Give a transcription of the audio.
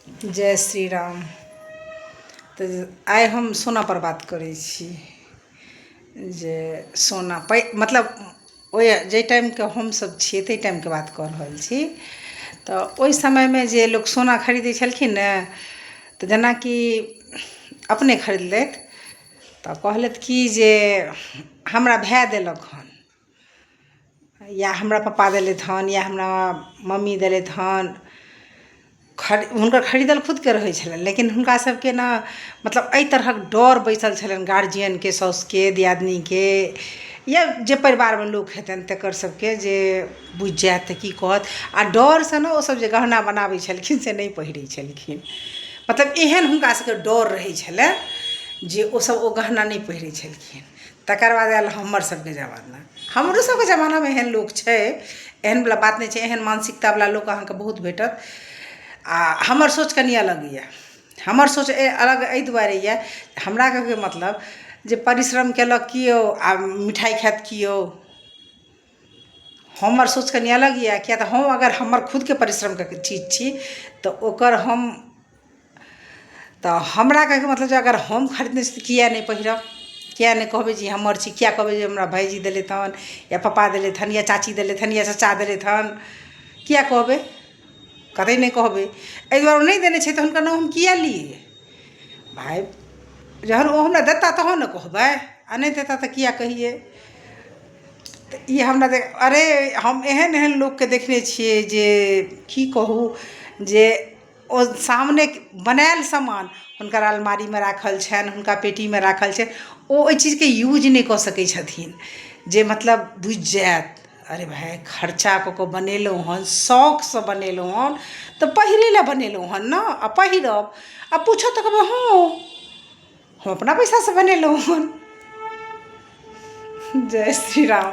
जय श्री राम। तो आइ हम सोना पर बात करै छी जे सोना मतलब ओहि जाहि टाइमके हमसब छिए ताहि टाइमके बात कऽ रहल छी। तऽ ओहि समयमे जे लोक सोना खरीदै छलखिन ने, तऽ जेनाकि अपने खरीदलथि तऽ कहलथि कि जे हमरा भाइ देलक हन, या हमरा पप्पा देलथि हन, या हमरा मम्मी देलथि हन। हुनकर खरीदल खुदके रहै छलनि, लेकिन हुनका सबके ने मतलब एहि तरहक डर बैसल छलनि गार्जियनके, साउसके, दियादनीके, या जे परिवारमे लोक हेतनि तकर सबके, जे बुझि जाएत तऽ की कहत। आ डरसँ ने ओसब जे गहना बनाबै छलखिन से नहि पहिरै छलखिन। मतलब एहन हुनका सबके डर रहै छलै जे ओसब ओ गहना नहि पहिरै छलखिन। तकर बाद आयल हमर सबके जमाना। हमरो सबके जमानामे एहन लोक छै, एहनवला बात नहि छै, एहन मानसिकतावला लोक अहाँके बहुत भेटत। आ हमर सोच कनि अलग यऽ। हमर सोच अलग एहि दुआरे यऽ, हमरा कहैके मतलब जे परिश्रम केलक किओ आ मिठाइ खाएत किओ। हमर सोच कनि अलग यऽ, किएक तऽ हम अगर हमर खुदके परिश्रमके चीज छी तऽ ओकर तऽ हमरा कहैके मतलब जे अगर हम खरीदने छी तऽ किएक नहि पहिरब, किएक नहि कहबै जे हमर छी, किएक कहबै जे हमरा भाइजी देलथि हन, या पप्पा देलथि हन, या चाची देलथि हन, या चाचा देलथि हन। किएक कहबै? कतइ नहि कहबै। एहि दुआरे नहि देने छै तऽ हुनकर नाम हम किएक लिए? भाइ जहन ओ हमरा देता तहन ने कहबै, आओर नहि देता तऽ किएक कहिए। तऽ ई हमरा अरे हम एहन एहन लोकके देखने छिए जे की कहू, जे ओ सामने बनाएल सामान हुनकर अलमारीमे राखल छनि, हुनका पेटीमे राखल छनि, ओ ओहि चीजके यूज नहि कऽ सकै छथिन। जे मतलब बुझि जाएत अरे भाइ खर्चा कऽ कऽ बनेलहुँ हन, शौकसँ बनेलहुँ हन, तऽ पहिरै लए बनेलहुँ हन ने, आओर पहिरब। आओर पूछत तऽ कहबै हँ हम अपना पैसासँ बनेलहुँ हन। जय श्री राम।